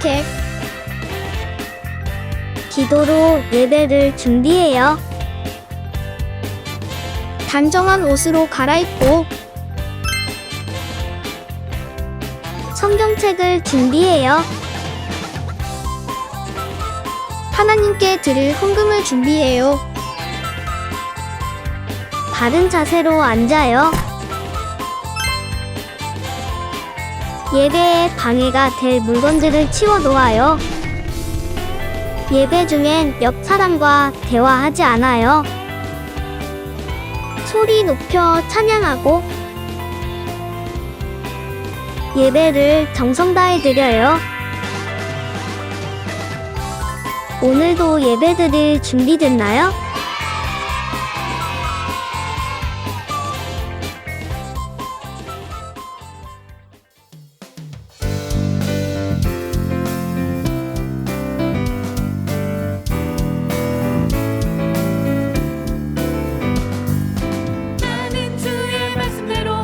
산책, 기도로 예배를 준비해요. 단정한 옷으로 갈아입고 성경책을 준비해요. 하나님께 드릴 헌금을 준비해요. 바른 자세로 앉아요. 예배에 방해가 될 물건들을 치워 놓아요. 예배 중엔 옆 사람과 대화하지 않아요. 소리 높여 찬양하고 예배를 정성 다해 드려요. 오늘도 예배드릴 준비됐나요? 나는 주의 말씀대로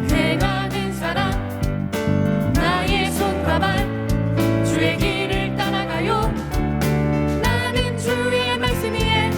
행하는 사람, 나의 손과 발 주의 길을 따라가요. 나는 주의 말씀 위에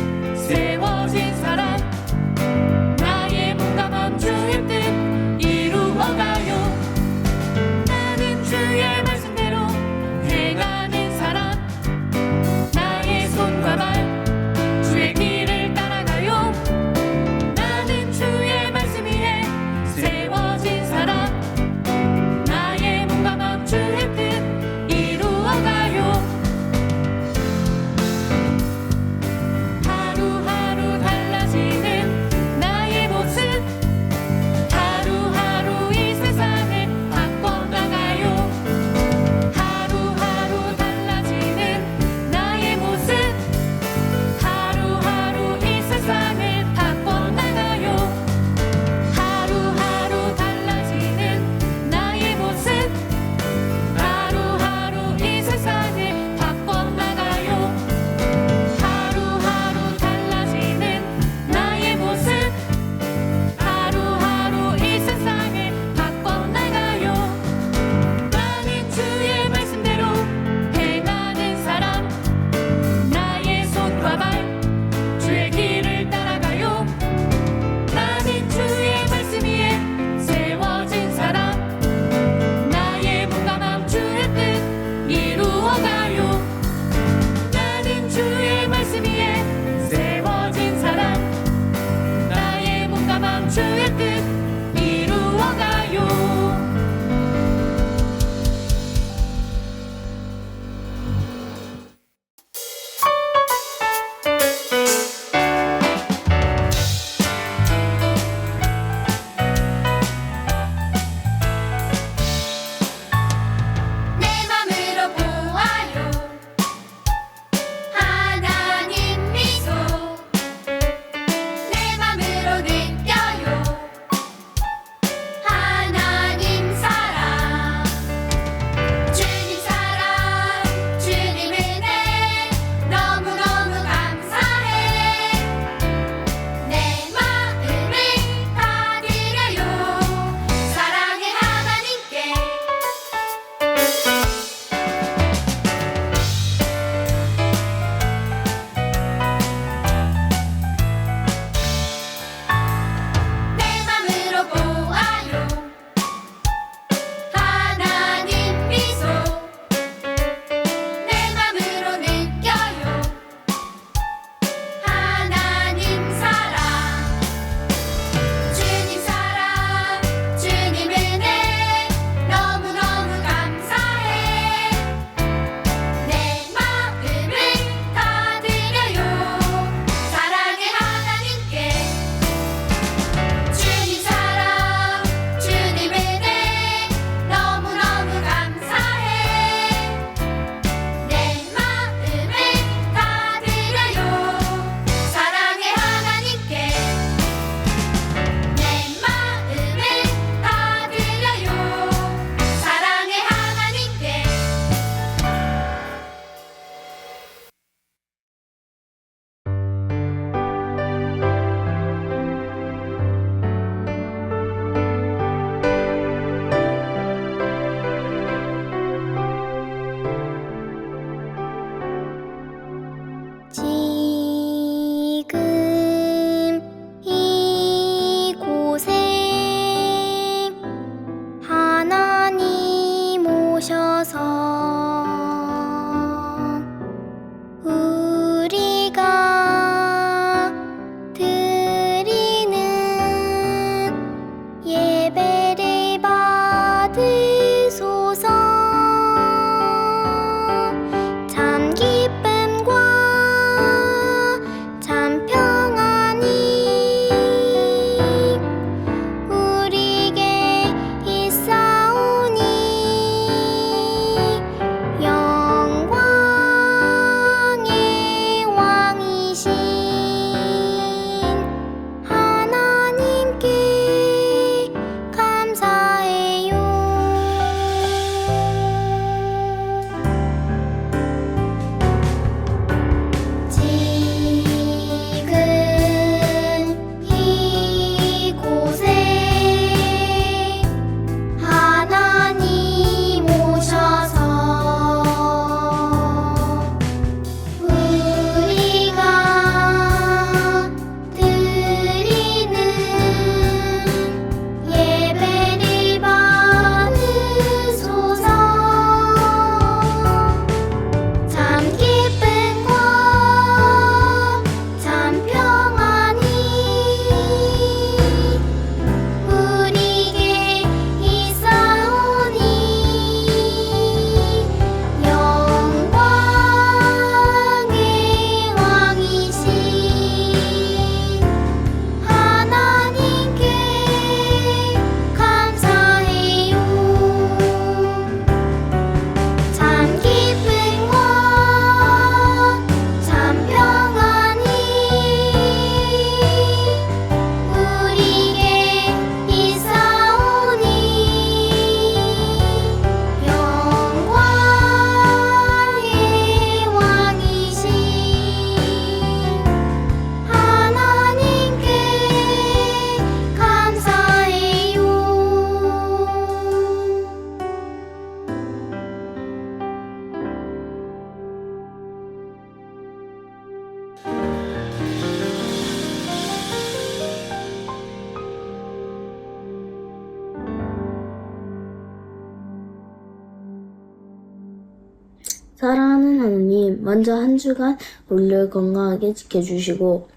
먼저 한 주간 우리를 건강하게 지켜주시고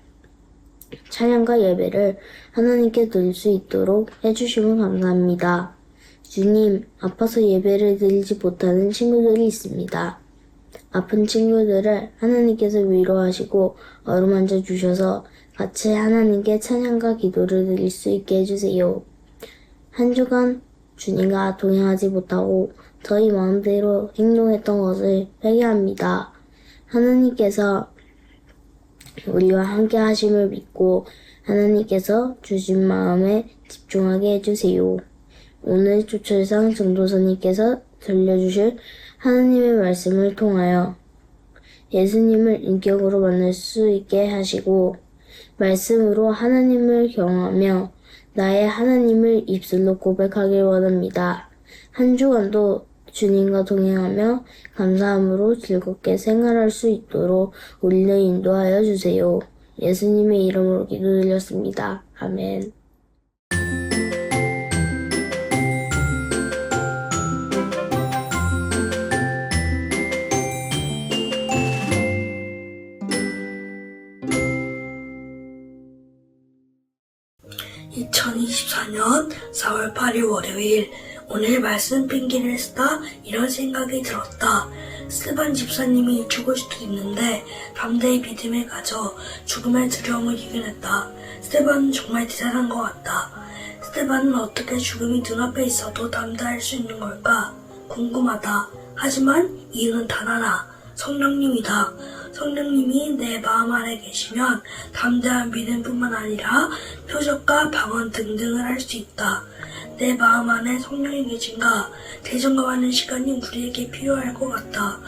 찬양과 예배를 하나님께 드릴 수 있도록 해주시면 감사합니다. 주님, 아파서 예배를 드리지 못하는 친구들이 있습니다. 아픈 친구들을 하나님께서 위로하시고 어루만져 주셔서 같이 하나님께 찬양과 기도를 드릴 수 있게 해주세요. 한 주간 주님과 동행하지 못하고 저희 마음대로 행동했던 것을 회개합니다. 하나님께서 우리와 함께 하심을 믿고 하나님께서 주신 마음에 집중하게 해주세요. 오늘 조철상 전도사님께서 들려주실 하나님의 말씀을 통하여 예수님을 인격으로 만날 수 있게 하시고 말씀으로 하나님을 경험하며 나의 하나님을 입술로 고백하길 원합니다. 한 주간도 주님과 동행하며 감사함으로 즐겁게 생활할 수 있도록 우리를 인도하여 주세요. 예수님의 이름으로 기도드렸습니다. 아멘. (2024년 4월 8일) 월요일. 오늘 말씀 핑계를 쓰다 이런 생각이 들었다. 스테반 집사님이 죽을 수도 있는데 담대히 믿음을 가져 죽음의 두려움을 이겨냈다. 스테반은 정말 대단한 것 같다. 스테반은 어떻게 죽음이 눈앞에 있어도 담대할 수 있는 걸까? 궁금하다. 하지만 이유는 단 하나. 성령님이다. 성령님이 내 마음 안에 계시면 담대한 믿음뿐만 아니라 표적과 방언 등등을 할 수 있다. 내 마음 안에 성령이 계신가 대점검하는 시간이 우리에게 필요할 것 같다.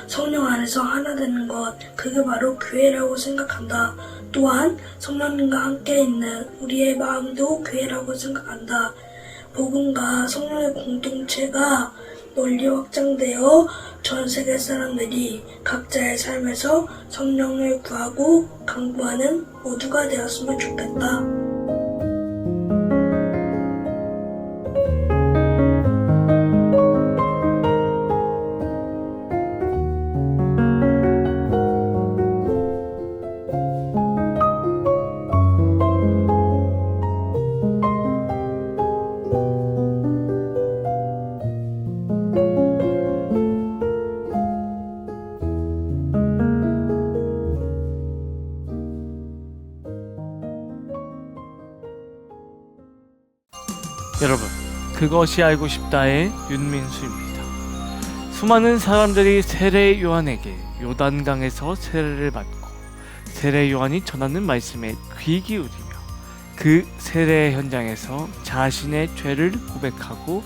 성령 안에서 하나 되는 것, 그게 바로 교회라고 생각한다. 또한 성령님과 함께 있는 우리의 마음도 교회라고 생각한다. 복음과 성령의 공동체가 널리 확장되어 전 세계 사람들이 각자의 삶에서 성령을 구하고 강구하는 모두가 되었으면 좋겠다. 여러분, 그것이 알고 싶다의 윤민수입니다. 수많은 사람들이 세례 요한에게 요단강에서 세례를 받고 세례 요한이 전하는 말씀에 귀 기울이며 그 세례 현장에서 자신의 죄를 고백하고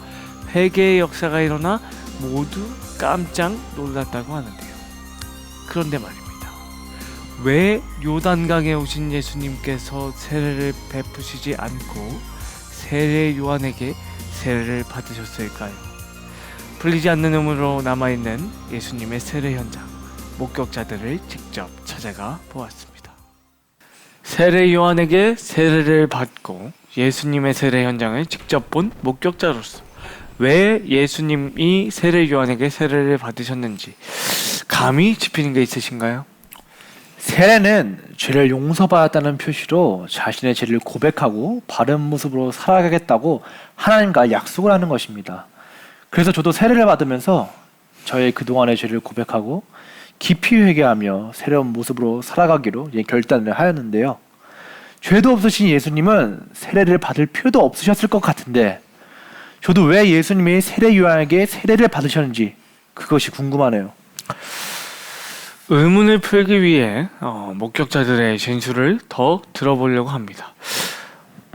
회개의 역사가 일어나 모두 깜짝 놀랐다고 하는데요. 그런데 말입니다. 왜 요단강에 오신 예수님께서 세례를 베푸시지 않고 세례 요한에게 세례를 받으셨을까요? 풀리지 않는 의문으로 남아있는 예수님의 세례 현장, 목격자들을 직접 찾아가 보았습니다. 세례 요한에게 세례를 받고 예수님의 세례 현장을 직접 본 목격자로서 왜 예수님이 세례 요한에게 세례를 받으셨는지 감이 짚히는 게 있으신가요? 세례는 죄를 용서받았다는 표시로 자신의 죄를 고백하고 바른 모습으로 살아가겠다고 하나님과 약속을 하는 것입니다. 그래서 저도 세례를 받으면서 저의 그동안의 죄를 고백하고 깊이 회개하며 새로운 모습으로 살아가기로 결단을 하였는데요. 죄도 없으신 예수님은 세례를 받을 필요도 없으셨을 것 같은데 저도 왜 예수님이 세례 요한에게 세례를 받으셨는지 그것이 궁금하네요. 의문을 풀기 위해 목격자들의 진술을 더 들어보려고 합니다.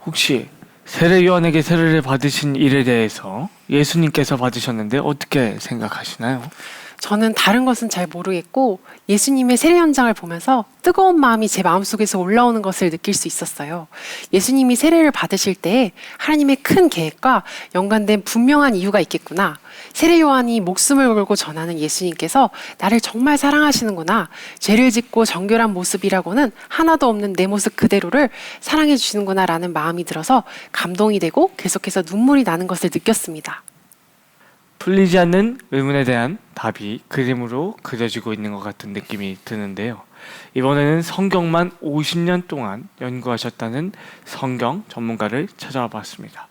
혹시 세례 요한에게 세례를 받으신 일에 대해서 예수님께서 받으셨는데 어떻게 생각하시나요? 저는 다른 것은 잘 모르겠고 예수님의 세례 현장을 보면서 뜨거운 마음이 제 마음속에서 올라오는 것을 느낄 수 있었어요. 예수님이 세례를 받으실 때 하나님의 큰 계획과 연관된 분명한 이유가 있겠구나. 세례 요한이 목숨을 걸고 전하는 예수님께서 나를 정말 사랑하시는구나. 죄를 짓고 정결한 모습이라고는 하나도 없는 내 모습 그대로를 사랑해 주시는구나 라는 마음이 들어서 감동이 되고 계속해서 눈물이 나는 것을 느꼈습니다. 풀리지 않는 의문에 대한 답이 그림으로 그려지고 있는 것 같은 느낌이 드는데요. 이번에는 성경만 50년 동안 연구하셨다는 성경 전문가를 찾아와 봤습니다.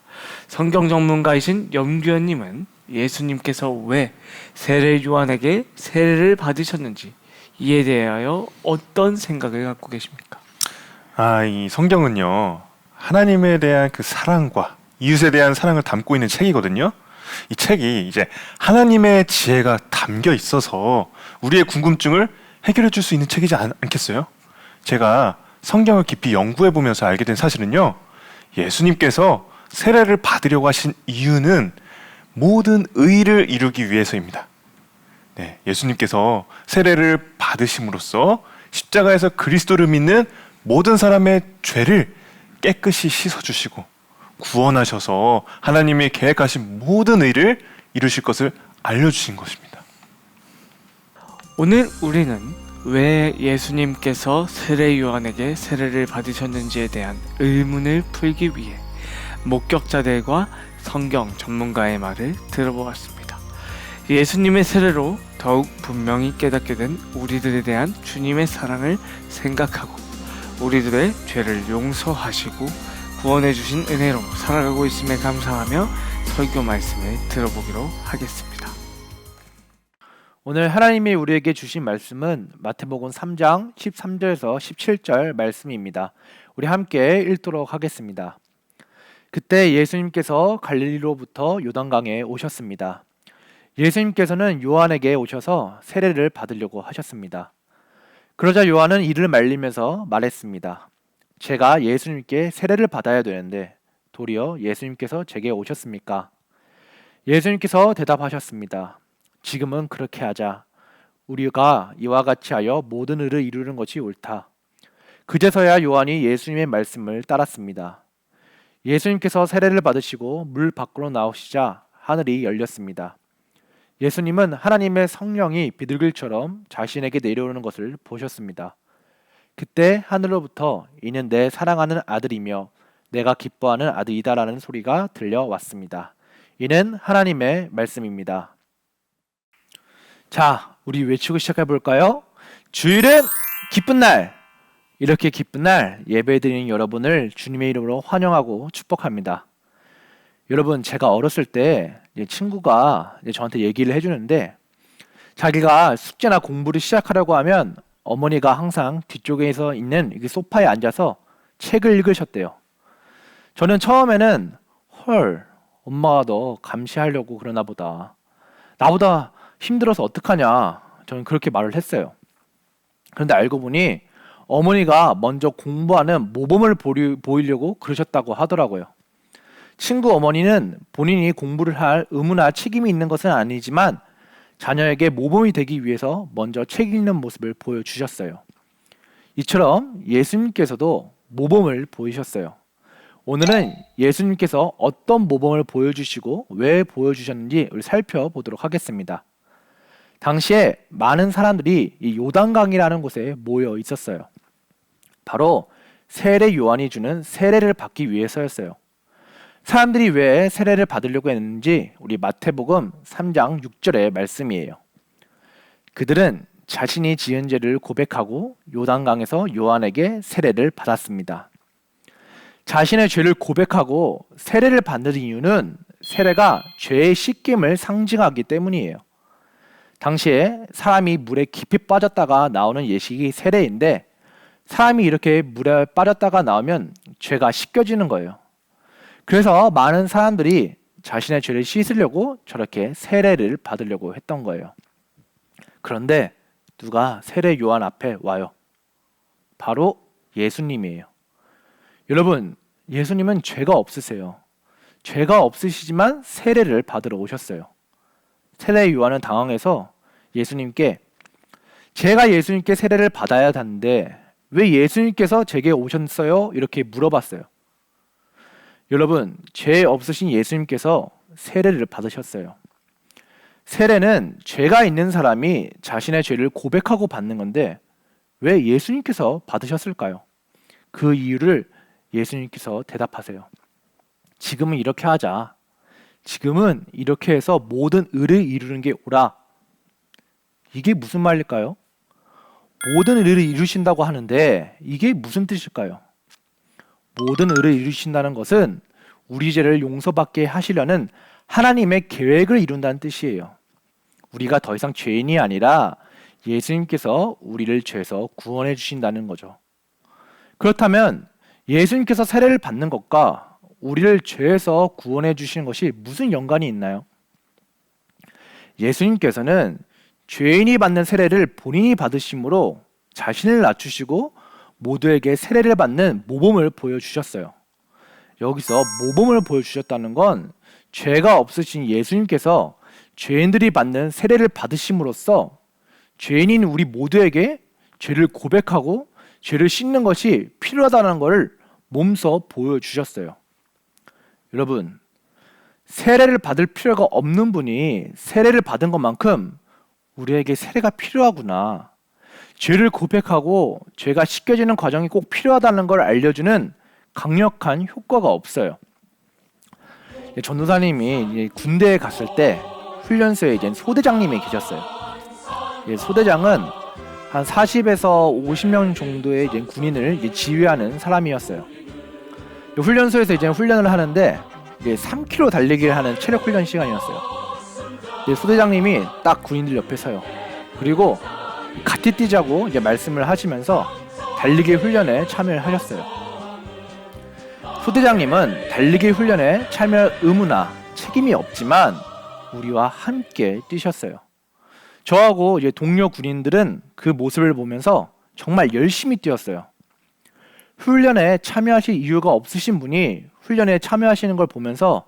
성경 전문가이신 염규현님은 예수님께서 왜 세례 요한에게 세례를 받으셨는지 이에 대하여 어떤 생각을 갖고 계십니까? 이 성경은요, 하나님에 대한 그 사랑과 이웃에 대한 사랑을 담고 있는 책이거든요. 이 책이 이제 하나님의 지혜가 담겨 있어서 우리의 궁금증을 해결해 줄 수 있는 책이지 않겠어요? 제가 성경을 깊이 연구해 보면서 알게 된 사실은요, 예수님께서 세례를 받으려고 하신 이유는 모든 의를 이루기 위해서입니다. 네, 예수님께서 세례를 받으심으로써 십자가에서 그리스도를 믿는 모든 사람의 죄를 깨끗이 씻어주시고 구원하셔서 하나님이 계획하신 모든 의를 이루실 것을 알려주신 것입니다. 오늘 우리는 왜 예수님께서 세례 요한에게 세례를 받으셨는지에 대한 의문을 풀기 위해 목격자들과 성경 전문가의 말을 들어보았습니다. 예수님의 세례로 더욱 분명히 깨닫게 된 우리들에 대한 주님의 사랑을 생각하고 우리들의 죄를 용서하시고 구원해 주신 은혜로 살아가고 있음에 감사하며 설교 말씀을 들어보기로 하겠습니다. 오늘 하나님이 우리에게 주신 말씀은 마태복음 3장 13절에서 17절 말씀입니다. 우리 함께 읽도록 하겠습니다. 그때 예수님께서 갈릴리로부터 요단강에 오셨습니다. 예수님께서는 요한에게 오셔서 세례를 받으려고 하셨습니다. 그러자 요한은 이를 말리면서 말했습니다. 제가 예수님께 세례를 받아야 되는데 도리어 예수님께서 제게 오셨습니까? 예수님께서 대답하셨습니다. 지금은 그렇게 하자. 우리가 이와 같이 하여 모든 의를 이루는 것이 옳다. 그제서야 요한이 예수님의 말씀을 따랐습니다. 예수님께서 세례를 받으시고 물 밖으로 나오시자 하늘이 열렸습니다. 예수님은 하나님의 성령이 비둘기처럼 자신에게 내려오는 것을 보셨습니다. 그때 하늘로부터 이는 내 사랑하는 아들이며 내가 기뻐하는 아들이다라는 소리가 들려왔습니다. 이는 하나님의 말씀입니다. 자, 우리 외치고 시작해 볼까요? 주일은 기쁜 날! 이렇게 기쁜 날 예배드리는 여러분을 주님의 이름으로 환영하고 축복합니다. 여러분, 제가 어렸을 때 친구가 저한테 얘기를 해주는데 자기가 숙제나 공부를 시작하려고 하면 어머니가 항상 뒤쪽에서 있는 소파에 앉아서 책을 읽으셨대요. 저는 처음에는 헐, 엄마가 너 감시하려고 그러나 보다. 나보다 힘들어서 어떡하냐. 저는 그렇게 말을 했어요. 그런데 알고 보니 어머니가 먼저 공부하는 모범을 보이려고 그러셨다고 하더라고요. 친구 어머니는 본인이 공부를 할 의무나 책임이 있는 것은 아니지만 자녀에게 모범이 되기 위해서 먼저 책 읽는 모습을 보여주셨어요. 이처럼 예수님께서도 모범을 보이셨어요. 오늘은 예수님께서 어떤 모범을 보여주시고 왜 보여주셨는지 우리 살펴보도록 하겠습니다. 당시에 많은 사람들이 이 요단강이라는 곳에 모여 있었어요. 바로 세례 요한이 주는 세례를 받기 위해서였어요. 사람들이 왜 세례를 받으려고 했는지 우리 마태복음 3장 6절의 말씀이에요. 그들은 자신이 지은 죄를 고백하고 요단강에서 요한에게 세례를 받았습니다. 자신의 죄를 고백하고 세례를 받는 이유는 세례가 죄의 씻김을 상징하기 때문이에요. 당시에 사람이 물에 깊이 빠졌다가 나오는 예식이 세례인데 사람이 이렇게 물에 빠졌다가 나오면 죄가 씻겨지는 거예요. 그래서 많은 사람들이 자신의 죄를 씻으려고 저렇게 세례를 받으려고 했던 거예요. 그런데 누가 세례 요한 앞에 와요? 바로 예수님이에요. 여러분, 예수님은 죄가 없으세요. 죄가 없으시지만 세례를 받으러 오셨어요. 세례 요한은 당황해서 예수님께 제가 예수님께 세례를 받아야 하는데 왜 예수님께서 제게 오셨어요? 이렇게 물어봤어요. 여러분, 죄 없으신 예수님께서 세례를 받으셨어요. 세례는 죄가 있는 사람이 자신의 죄를 고백하고 받는 건데 왜 예수님께서 받으셨을까요? 그 이유를 예수님께서 대답하세요. 지금은 이렇게 하자. 지금은 이렇게 해서 모든 의를 이루는 게 오라. 이게 무슨 말일까요? 모든 의를 이루신다고 하는데 이게 무슨 뜻일까요? 모든 의를 이루신다는 것은 우리 죄를 용서받게 하시려는 하나님의 계획을 이룬다는 뜻이에요. 우리가 더 이상 죄인이 아니라 예수님께서 우리를 죄에서 구원해 주신다는 거죠. 그렇다면 예수님께서 세례를 받는 것과 우리를 죄에서 구원해 주시는 것이 무슨 연관이 있나요? 예수님께서는 죄인이 받는 세례를 본인이 받으심으로 자신을 낮추시고 모두에게 세례를 받는 모범을 보여주셨어요. 여기서 모범을 보여주셨다는 건 죄가 없으신 예수님께서 죄인들이 받는 세례를 받으심으로써 죄인인 우리 모두에게 죄를 고백하고 죄를 씻는 것이 필요하다는 것을 몸소 보여주셨어요. 여러분, 세례를 받을 필요가 없는 분이 세례를 받은 것만큼 우리에게 세례가 필요하구나. 죄를 고백하고 죄가 씻겨지는 과정이 꼭 필요하다는 걸 알려주는 강력한 효과가 없어요. 전도사님이 군대에 갔을 때 훈련소에 이제 소대장님이 계셨어요. 소대장은 한 40에서 50명 정도의 이제 군인을 이제 지휘하는 사람이었어요. 훈련소에서 이제 훈련을 하는데 이제 3km 달리기를 하는 체력 훈련 시간이었어요. 소대장님이 딱 군인들 옆에 서요. 그리고 같이 뛰자고 이제 말씀을 하시면서 달리기 훈련에 참여를 하셨어요. 소대장님은 달리기 훈련에 참여할 의무나 책임이 없지만 우리와 함께 뛰셨어요. 저하고 이제 동료 군인들은 그 모습을 보면서 정말 열심히 뛰었어요. 훈련에 참여하실 이유가 없으신 분이 훈련에 참여하시는 걸 보면서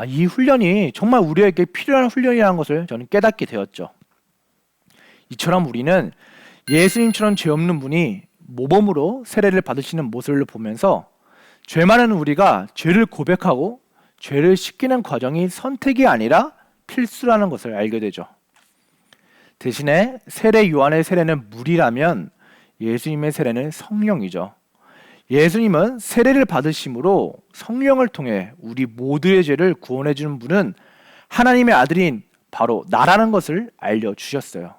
이 훈련이 정말 우리에게 필요한 훈련이라는 것을 저는 깨닫게 되었죠. 이처럼 우리는 예수님처럼 죄 없는 분이 모범으로 세례를 받으시는 모습을 보면서 죄 많은 우리가 죄를 고백하고 죄를 씻기는 과정이 선택이 아니라 필수라는 것을 알게 되죠. 대신에 세례 요한의 세례는 물이라면 예수님의 세례는 성령이죠. 예수님은 세례를 받으심으로 성령을 통해 우리 모두의 죄를 구원해 주는 분은 하나님의 아들인 바로 나라는 것을 알려주셨어요.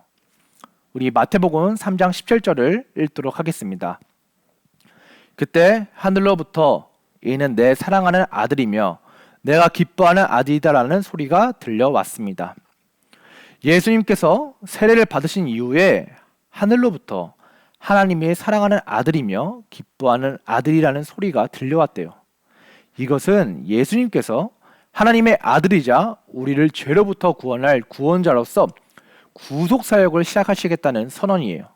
우리 마태복음 3장 17절을 읽도록 하겠습니다. 그때 하늘로부터 이는 내 사랑하는 아들이며 내가 기뻐하는 아들이다라는 소리가 들려왔습니다. 예수님께서 세례를 받으신 이후에 하늘로부터 하나님의 사랑하는 아들이며 기뻐하는 아들이라는 소리가 들려왔대요. 이것은 예수님께서 하나님의 아들이자 우리를 죄로부터 구원할 구원자로서 구속 사역을 시작하시겠다는 선언이에요.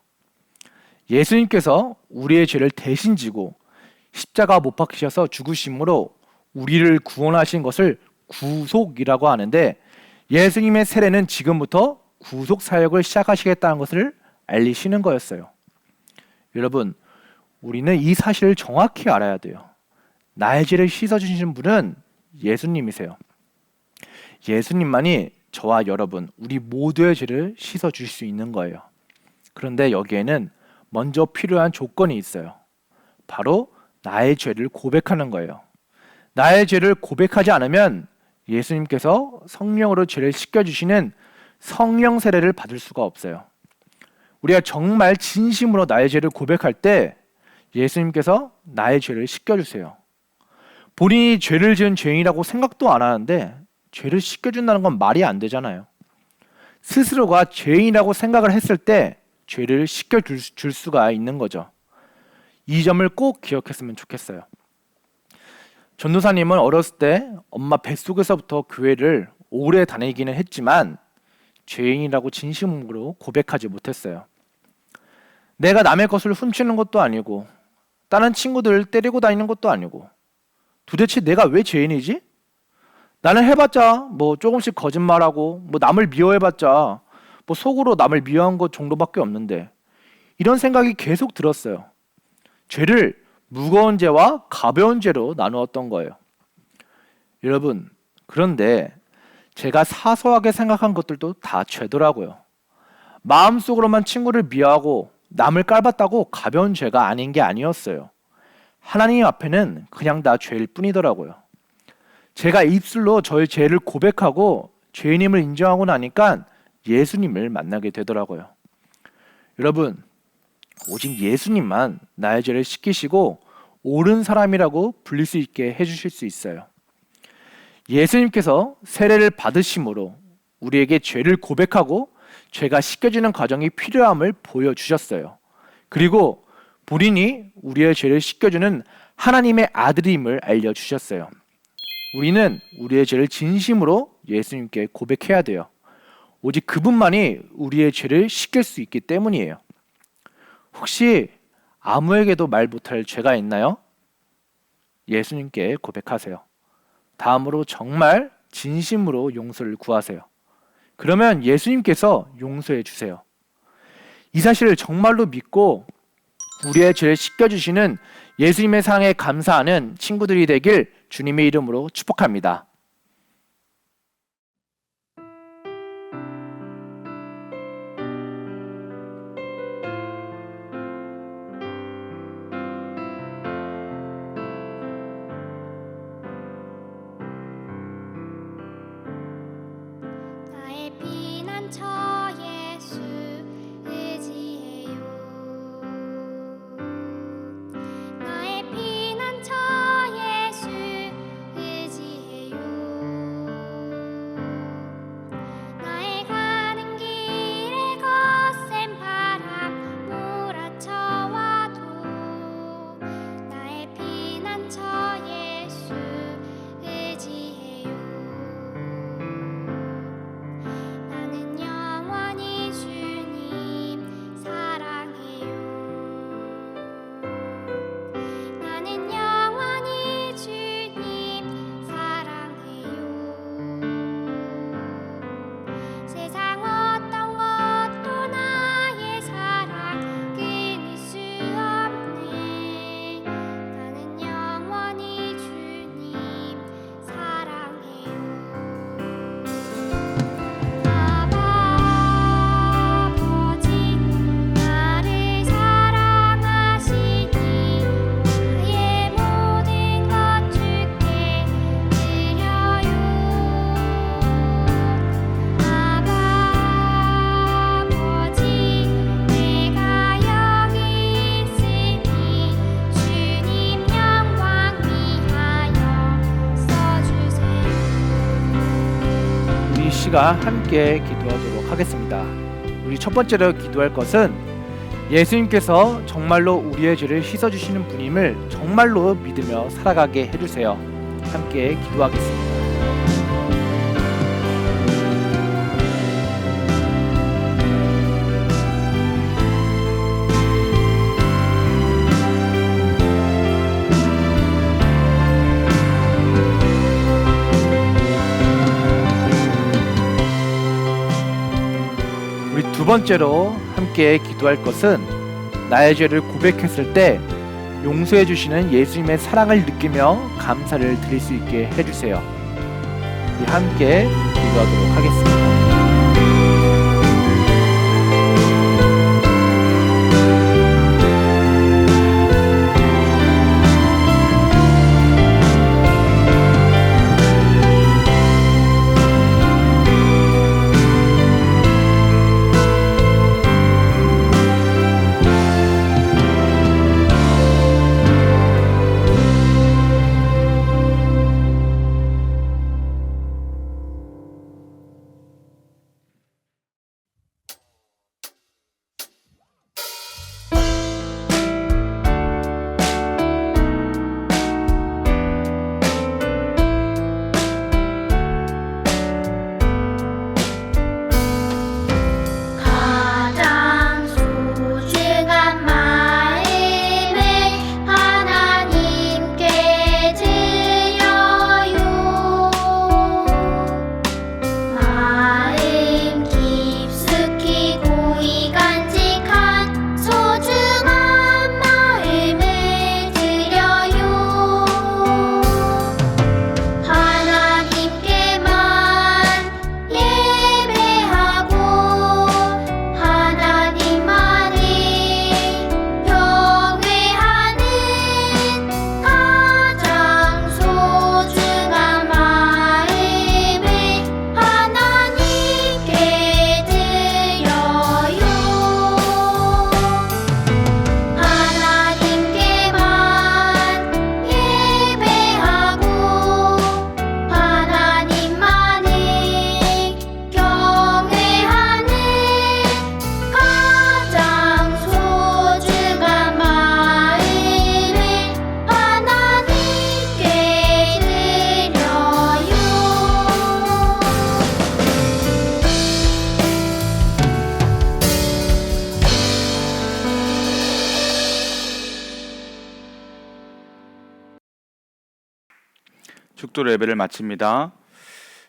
예수님께서 우리의 죄를 대신 지고 십자가 못 박히셔서 죽으심으로 우리를 구원하신 것을 구속이라고 하는데 예수님의 세례는 지금부터 구속 사역을 시작하시겠다는 것을 알리시는 거였어요. 여러분, 우리는 이 사실을 정확히 알아야 돼요. 나의 죄를 씻어주신 분은 예수님이세요. 예수님만이 저와 여러분, 우리 모두의 죄를 씻어줄 수 있는 거예요. 그런데 여기에는 먼저 필요한 조건이 있어요. 바로 나의 죄를 고백하는 거예요. 나의 죄를 고백하지 않으면 예수님께서 성령으로 죄를 씻겨주시는 성령 세례를 받을 수가 없어요. 우리가 정말 진심으로 나의 죄를 고백할 때 예수님께서 나의 죄를 씻겨주세요. 본인이 죄를 지은 죄인이라고 생각도 안 하는데 죄를 씻겨준다는 건 말이 안 되잖아요. 스스로가 죄인이라고 생각을 했을 때 죄를 씻겨줄 수가 있는 거죠. 이 점을 꼭 기억했으면 좋겠어요. 전도사님은 어렸을 때 엄마 뱃속에서부터 교회를 오래 다니기는 했지만 죄인이라고 진심으로 고백하지 못했어요. 내가 남의 것을 훔치는 것도 아니고 다른 친구들을 때리고 다니는 것도 아니고 도대체 내가 왜 죄인이지? 나는 해봤자 뭐 조금씩 거짓말하고 뭐 남을 미워해봤자 뭐 속으로 남을 미워한 것 정도밖에 없는데 이런 생각이 계속 들었어요. 죄를 무거운 죄와 가벼운 죄로 나누었던 거예요. 여러분, 그런데 제가 사소하게 생각한 것들도 다 죄더라고요. 마음속으로만 친구를 미워하고 남을 깔봤다고 가벼운 죄가 아닌 게 아니었어요. 하나님 앞에는 그냥 다 죄일 뿐이더라고요. 제가 입술로 저의 죄를 고백하고 죄인임을 인정하고 나니까 예수님을 만나게 되더라고요. 여러분, 오직 예수님만 나의 죄를 씻기시고 옳은 사람이라고 불릴 수 있게 해주실 수 있어요. 예수님께서 세례를 받으심으로 우리에게 죄를 고백하고 죄가 씻겨지는 과정이 필요함을 보여주셨어요. 그리고 본인이 우리의 죄를 씻겨주는 하나님의 아들임을 알려주셨어요. 우리는 우리의 죄를 진심으로 예수님께 고백해야 돼요. 오직 그분만이 우리의 죄를 씻길 수 있기 때문이에요. 혹시 아무에게도 말 못할 죄가 있나요? 예수님께 고백하세요. 다음으로 정말 진심으로 용서를 구하세요. 그러면 예수님께서 용서해 주세요. 이 사실을 정말로 믿고 우리의 죄를 씻겨주시는 예수님의 사랑에 감사하는 친구들이 되길 주님의 이름으로 축복합니다. 나의 피난처 예수 의지해요. 나의 피난처 예수 의지해요. 나의 가는 길에 거센 바람 몰아쳐와도 나의 피난처 예수 의지해요. 나는 영원히 주님 사랑해요. 나는 영원히 주님 사랑해요. 세상 어떤 것도 나의 사랑 끊을 수 없네. 나는 영원히 주님 사랑해요. 아버지 나를 사랑하시니 나의 모든 것 주께 드려요. 아버지 내가 여기 있으니 주님 영광 위하여 써주세요. 우리 이 시간 함께 기도하도록 하겠습니다. 우리 첫 번째로 기도할 것은 예수님께서 정말로 우리의 죄를 씻어주시는 분임을 정말로 믿으며 살아가게 해주세요. 함께 기도하겠습니다. 우리 두 번째로 함께 기도할 것은 나의 죄를 고백했을 때 용서해 주시는 예수님의 사랑을 느끼며 감사를 드릴 수 있게 해주세요. 우리 함께 기도하도록 하겠습니다. 죽도로 예배를 마칩니다.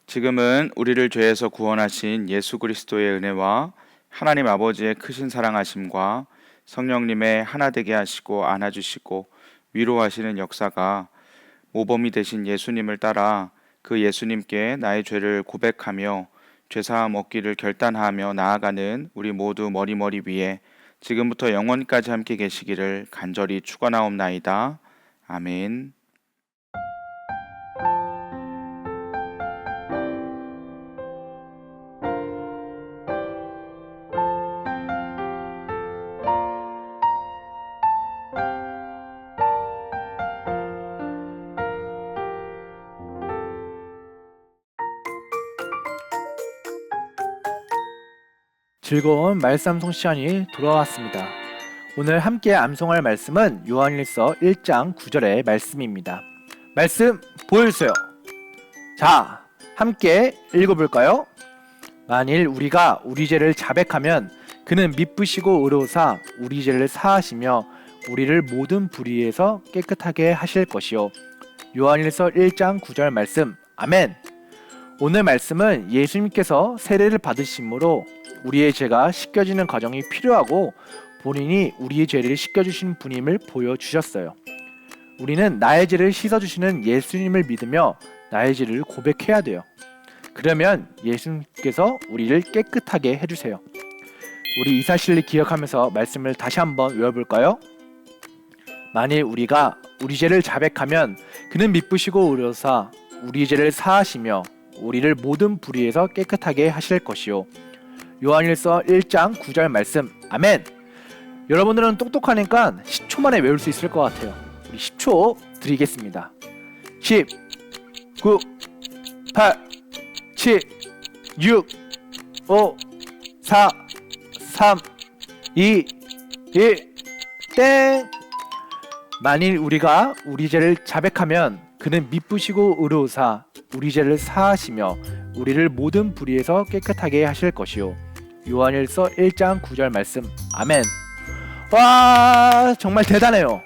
지금은 우리를 죄에서 구원하신 예수 그리스도의 은혜와 하나님 아버지의 크신 사랑하심과 성령님의 하나 되게 하시고 안아주시고 위로하시는 역사가 모범이 되신 예수님을 따라 그 예수님께 나의 죄를 고백하며 죄사함 얻기를 결단하며 나아가는 우리 모두 머리 위에 지금부터 영원까지 함께 계시기를 간절히 축원하옵나이다. 아멘. 즐거운 말씀송 시간이 돌아왔습니다. 오늘 함께 암송할 말씀은 요한일서 1장 9절의 말씀입니다. 말씀 보여주세요. 자, 함께 읽어볼까요? 만일 우리가 우리 죄를 자백하면 그는 미쁘시고 의로우사 우리 죄를 사하시며 우리를 모든 불의에서 깨끗하게 하실 것이요. 요한일서 1장 9절 말씀. 아멘. 오늘 말씀은 예수님께서 세례를 받으심으로 우리의 죄가 씻겨지는 과정이 필요하고 본인이 우리의 죄를 씻겨주신 분임을 보여주셨어요. 우리는 나의 죄를 씻어주시는 예수님을 믿으며 나의 죄를 고백해야 돼요. 그러면 예수님께서 우리를 깨끗하게 해주세요. 우리 이 사실을 기억하면서 말씀을 다시 한번 외워볼까요? 만일 우리가 우리 죄를 자백하면 그는 미쁘시고 의로우사 우리 죄를 사하시며 우리를 모든 불의에서 깨끗하게 하실 것이요. 요한일서 1장 9절 말씀. 아멘. 여러분들은 똑똑하니까 10초 만에 외울 수 있을 것 같아요. 우리 10초 드리겠습니다. 10, 9, 8, 7, 6, 5, 4, 3, 2, 1, 땡! 만일 우리가 우리 죄를 자백하면 그는 미쁘시고 의로우사 우리 죄를 사하시며 우리를 모든 불의에서 깨끗하게 하실 것이요. 요한일서 1장 9절 말씀. 아멘. 와, 정말 대단해요.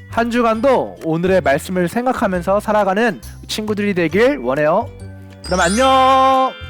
한 주간도 오늘의 말씀을 생각하면서 살아가는 친구들이 되길 원해요. 그럼 안녕.